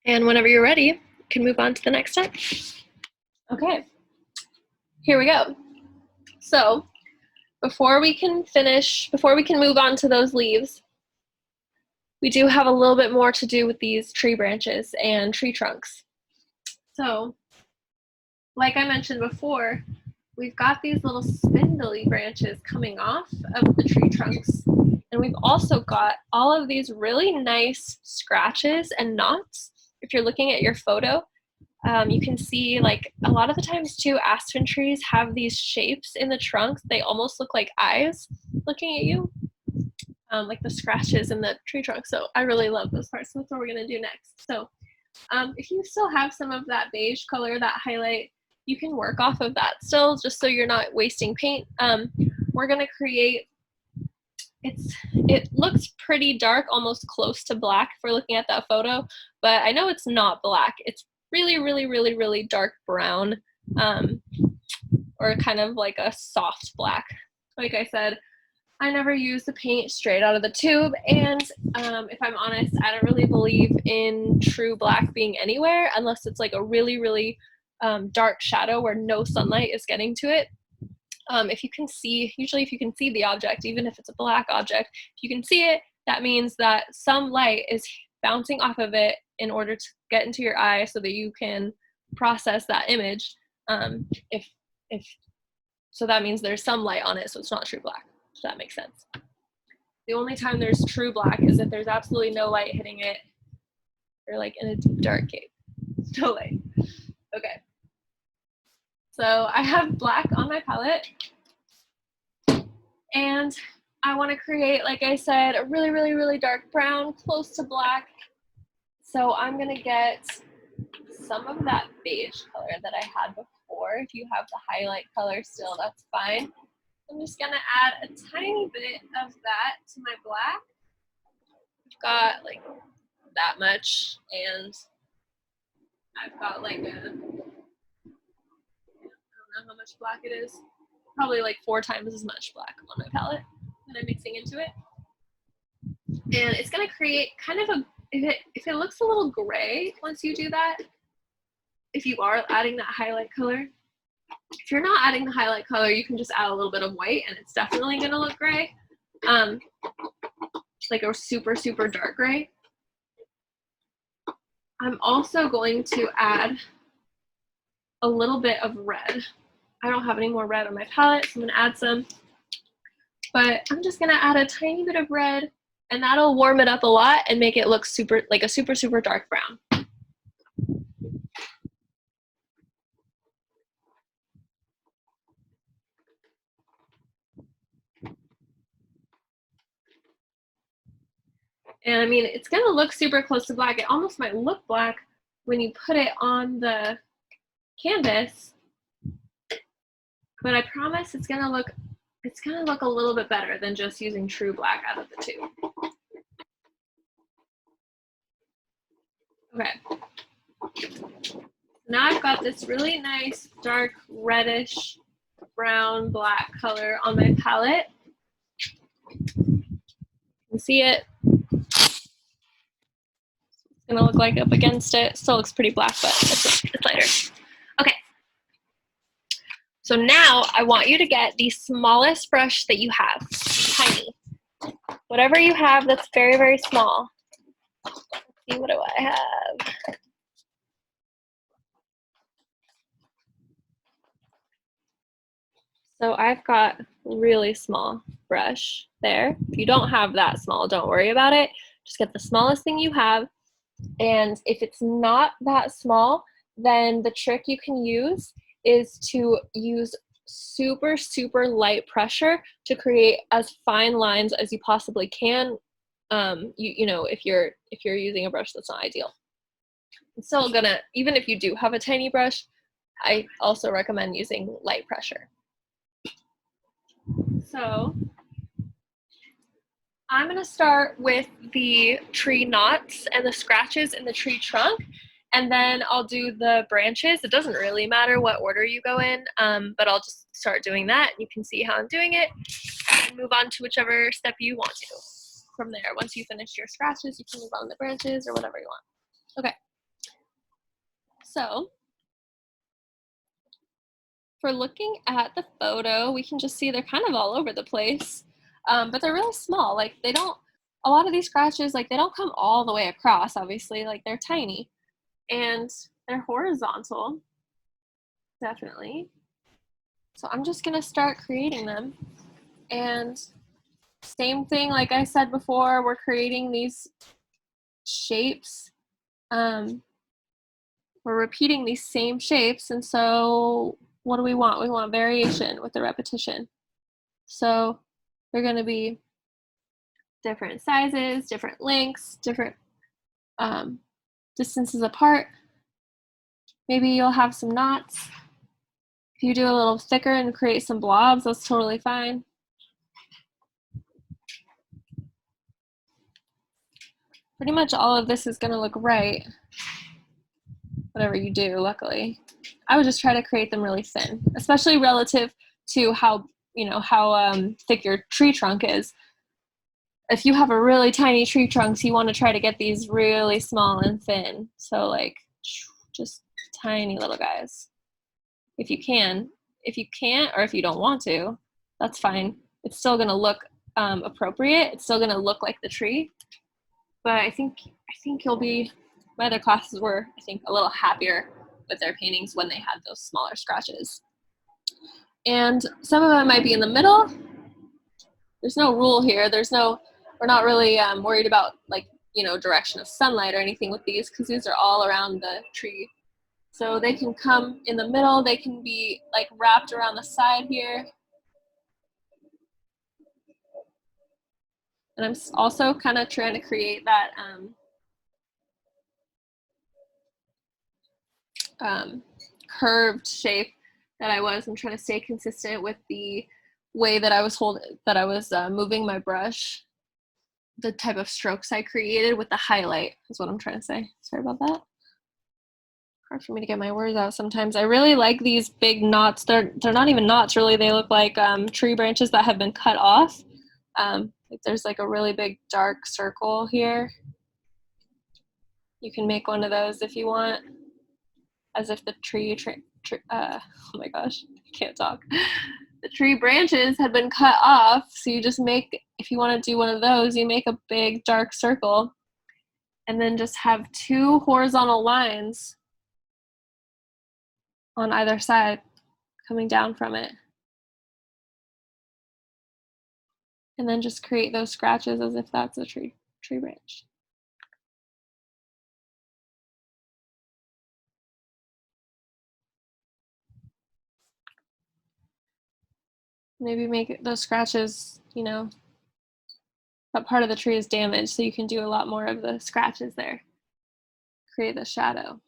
And whenever you're ready, you can move on to the next step. Okay, here we go. So before we can move on to those leaves, we do have a little bit more to do with these tree branches and tree trunks. So, like I mentioned before, we've got these little spindly branches coming off of the tree trunks. And we've also got all of these really nice scratches and knots. If you're looking at your photo, you can see, like, a lot of the times too, aspen trees have these shapes in the trunks. They almost look like eyes looking at you, like the scratches in the tree trunk. So I really love those parts. So that's what we're gonna do next. So if you still have some of that beige color, that highlight, you can work off of that still, just so you're not wasting paint. We're gonna create, it looks pretty dark, almost close to black if we're looking at that photo, but I know it's not black. It's really, really, really, really dark brown, or kind of like a soft black. Like I said, I never use the paint straight out of the tube, and if I'm honest, I don't really believe in true black being anywhere unless it's like a really, really dark shadow where no sunlight is getting to it. If you can see, usually if you can see the object, even if it's a black object, if you can see it, that means that some light is bouncing off of it in order to get into your eye so that you can process that image. So that means there's some light on it, so it's not true black. If that makes sense. The only time there's true black is if there's absolutely no light hitting it, or like in a deep dark cave. No light. Okay. So I have black on my palette, and I want to create, like I said, a really, really, really dark brown, close to black. So I'm gonna get some of that beige color that I had before. If you have the highlight color still, that's fine. I'm just gonna add a tiny bit of that to my black. I've got like that much, and I've got like I don't know how much black it is. Probably like 4 times as much black on my palette that I'm mixing into it. And it's gonna create kind of a, if it looks a little gray once you do that, if you are adding that highlight color. If you're not adding the highlight color, you can just add a little bit of white and it's definitely gonna look gray. Like a super, super dark gray. I'm also going to add a little bit of red. I don't have any more red on my palette, so I'm gonna add some. But I'm just gonna add a tiny bit of red, and that'll warm it up a lot and make it look super, like a super, super dark brown. And I mean, it's gonna look super close to black. It almost might look black when you put it on the canvas, but I promise it's gonna look a little bit better than just using true black out of the tube. Okay. Now I've got this really nice dark reddish brown black color on my palette. You can see it. It's gonna look like up against it. Still looks pretty black, but it's lighter. Okay. So now I want you to get the smallest brush that you have, tiny. Whatever you have that's very, very small. Let's see, what do I have? So I've got really small brush there. If you don't have that small, don't worry about it. Just get the smallest thing you have. And if it's not that small, then the trick you can use is to use super, super light pressure to create as fine lines as you possibly can. You know, if you're using a brush that's not ideal. I'm still gonna, even if you do have a tiny brush, I also recommend using light pressure. So I'm gonna start with the tree knots and the scratches in the tree trunk, and then I'll do the branches. It doesn't really matter what order you go in, but I'll just start doing that. You can see how I'm doing it, and move on to whichever step you want to. From there, once you finish your scratches, you can move on to the branches or whatever you want. Okay, So for looking at the photo, we can just see they're kind of all over the place, but they're really small. Like they don't, a lot of these scratches, like they don't come all the way across, obviously, like they're tiny and they're horizontal, definitely. So I'm just gonna start creating them. And same thing, like I said before, we're creating these shapes. We're repeating these same shapes, and so what do we want? We want variation with the repetition. So they're going to be different sizes, different lengths, different distances apart. Maybe you'll have some knots. If you do a little thicker and create some blobs, that's totally fine. Pretty much all of this is going to look right, whatever you do, luckily. I would just try to create them really thin, especially relative to how, how thick your tree trunk is. If you have a really tiny tree trunk, you want to try to get these really small and thin. So like just tiny little guys. If you can. If you can't, or if you don't want to, that's fine. It's still going to look appropriate. It's still going to look like the tree. But I think you'll be, my other classes were, I think, a little happier with their paintings when they had those smaller scratches. And some of them might be in the middle. There's no rule here. We're not really worried about like, direction of sunlight or anything with these, because these are all around the tree. So they can come in the middle. They can be like wrapped around the side here. And I'm also kind of trying to create that curved shape that I'm trying to stay consistent with the way that I was moving my brush, the type of strokes I created with the highlight is what I'm trying to say. Sorry about that. Hard for me to get my words out sometimes. I really like these big knots. They're not even knots really. They look like tree branches that have been cut off. There's like a really big dark circle here. You can make one of those if you want, as if the oh my gosh, I can't talk. The tree branches had been cut off, so you just make, if you want to do one of those, you make a big dark circle and then just have two horizontal lines on either side coming down from it. And then just create those scratches as if that's a tree branch. Maybe make those scratches, that part of the tree is damaged, so you can do a lot more of the scratches there. Create the shadow.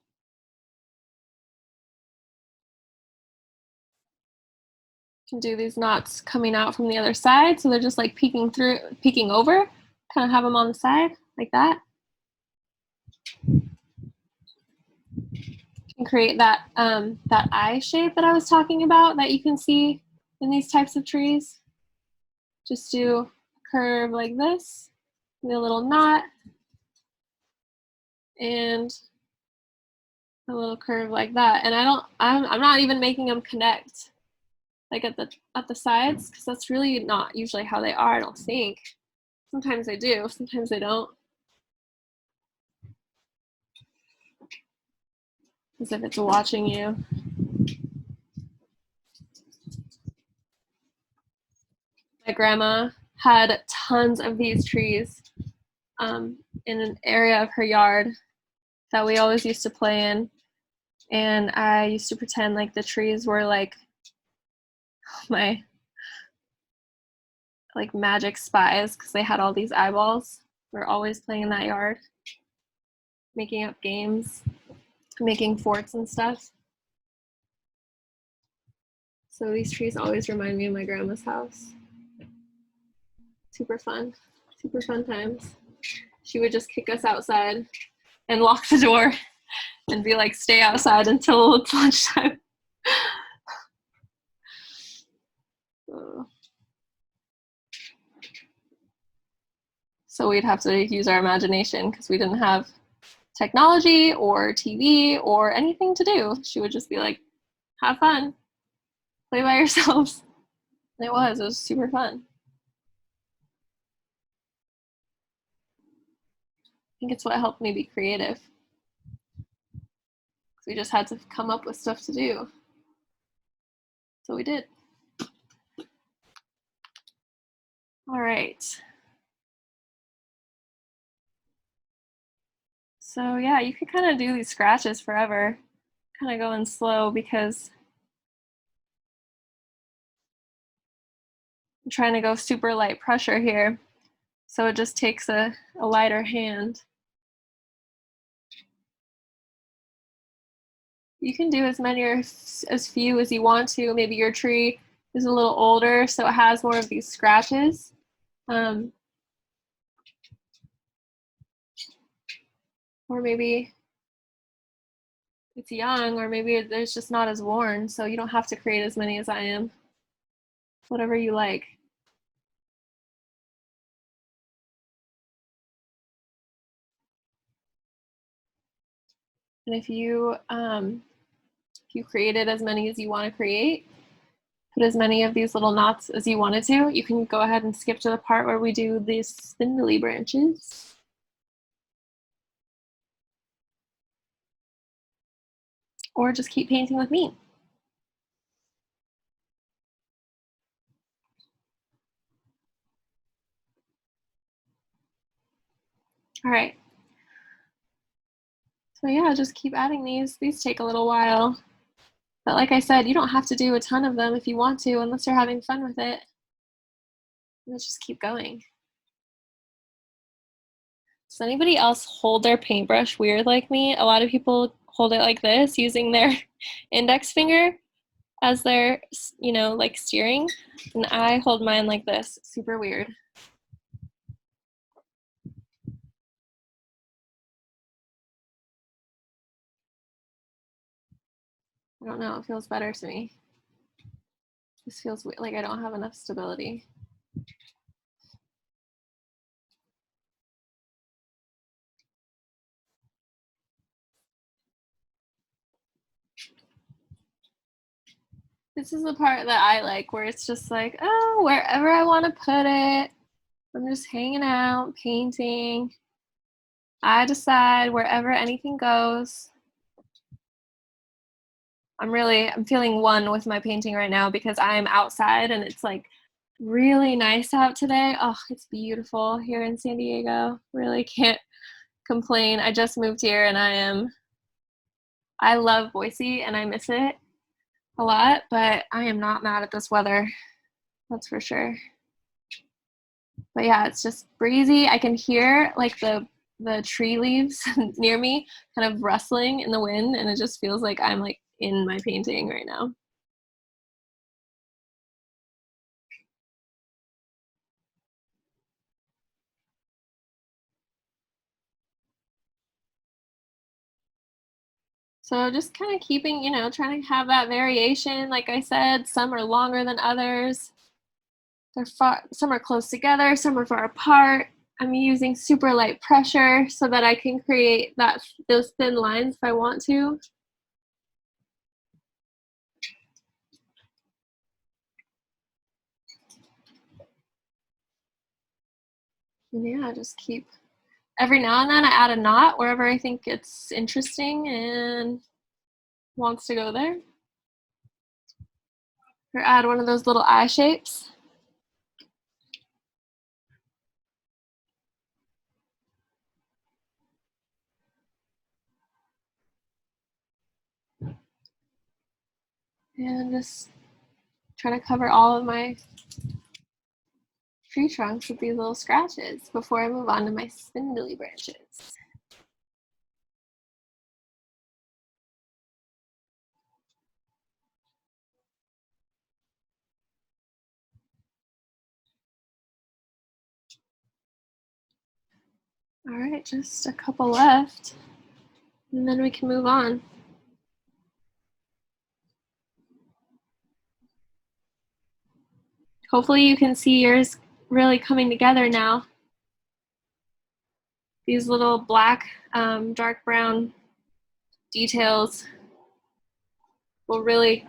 You can do these knots coming out from the other side, so they're just like peeking over. Kind of have them on the side like that. You can create that that eye shape that I was talking about that you can see in these types of trees. Just do a curve like this, with a little knot, and a little curve like that. And I'm not even making them connect like at the sides, because that's really not usually how they are, I don't think. Sometimes they do, sometimes they don't. As if it's watching you. My grandma had tons of these trees in an area of her yard that we always used to play in. And I used to pretend like the trees were like my magic spies, because they had all these eyeballs. We were always playing in that yard, making up games, making forts and stuff. So these trees always remind me of my grandma's house. Super fun times. She would just kick us outside and lock the door and be like, stay outside until it's lunchtime. So we'd have to use our imagination, because we didn't have technology or TV or anything to do. She would just be like, have fun, play by yourselves. And it was super fun. I think it's what helped me be creative. We just had to come up with stuff to do. So we did. All right. So yeah, you could kind of do these scratches forever, kind of going slow because I'm trying to go super light pressure here. So it just takes a lighter hand. You can do as many or as few as you want to. Maybe your tree is a little older, so it has more of these scratches. Or maybe it's young, or maybe there's just not as worn, so you don't have to create as many as I am. Whatever you like. And if you created as many as you want to create, put as many of these little knots as you wanted to, you can go ahead and skip to the part where we do these spindly branches. Or just keep painting with me. All right. So yeah, just keep adding these. These take a little while. But like I said, you don't have to do a ton of them if you want to, unless you're having fun with it. Let's just keep going. Does anybody else hold their paintbrush weird like me? A lot of people hold it like this, using their index finger as their, like steering. And I hold mine like this. Super weird. I don't know, it feels better to me. This feels like I don't have enough stability. This is the part that I like, where it's just like, oh, wherever I want to put it, I'm just hanging out, painting. I decide wherever anything goes. I'm feeling one with my painting right now because I'm outside and it's like really nice out today. Oh, it's beautiful here in San Diego. Really can't complain. I just moved here and I love Boise and I miss it a lot, but I am not mad at this weather. That's for sure. But yeah, it's just breezy. I can hear like the tree leaves near me kind of rustling in the wind, and it just feels like I'm like in my painting right now. So just kind of keeping, trying to have that variation. Like I said, some are longer than others. Some are close together, some are far apart. I'm using super light pressure so that I can create those thin lines if I want to. And yeah, just keep, every now and then I add a knot wherever I think it's interesting and wants to go there. Or add one of those little eye shapes. And just trying to cover all of my tree trunks with these little scratches before I move on to my spindly branches. All right, just a couple left, and then we can move on. Hopefully you can see yours really coming together now. These little black dark brown details will really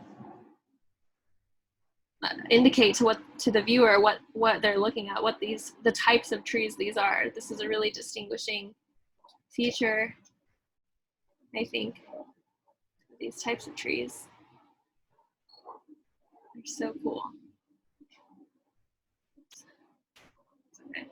indicate to the viewer what they're looking at, what the types of trees these are. This is a really distinguishing feature, I think, these types of trees. They're so cool. Okay.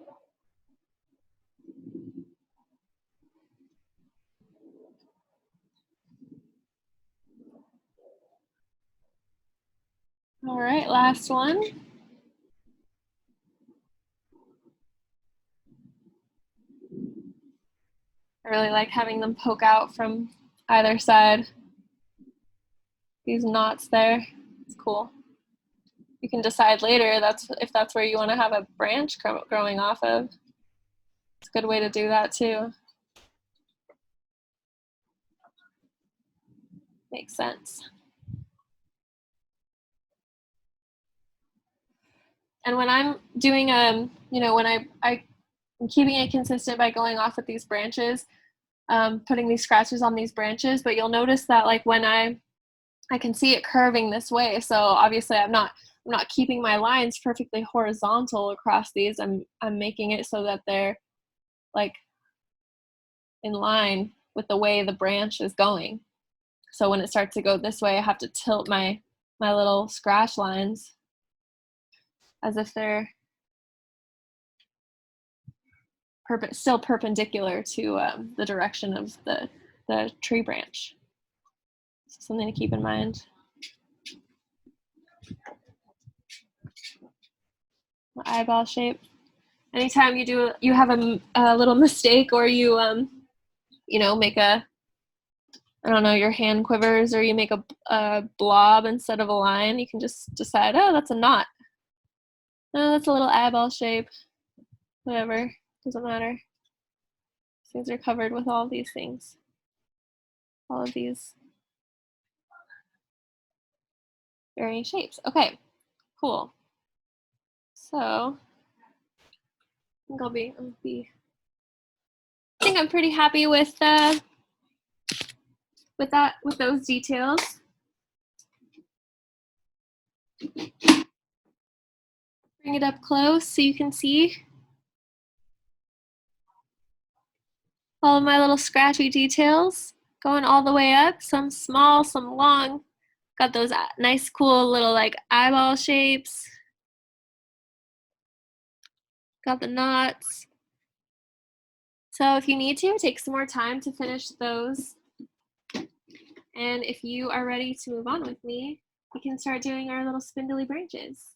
All right, last one. I really like having them poke out from either side. These knots there, it's cool. You can decide later if that's where you want to have a branch growing off of. It's a good way to do that too. Makes sense. And when I'm doing when I'm keeping it consistent by going off with these branches, putting these scratches on these branches, but you'll notice that like when I can see it curving this way, so obviously I'm not keeping my lines perfectly horizontal across these. I'm making it so that they're like in line with the way the branch is going. So when it starts to go this way, I have to tilt my little scratch lines as if they're still perpendicular to the direction of the tree branch. So something to keep in mind. The eyeball shape. Anytime you have a little mistake, or you make a, I don't know, your hand quivers, or you make a blob instead of a line, you can just decide, oh, that's a knot. Oh, that's a little eyeball shape. Whatever, doesn't matter. Things are covered with all of these things. All of these varying shapes. Okay, cool. So I think I'm pretty happy with those details. Bring it up close so you can see all of my little scratchy details going all the way up, some small, some long. Got those nice, cool little like eyeball shapes. Got the knots. So if you need to, take some more time to finish those. And if you are ready to move on with me, we can start doing our little spindly branches.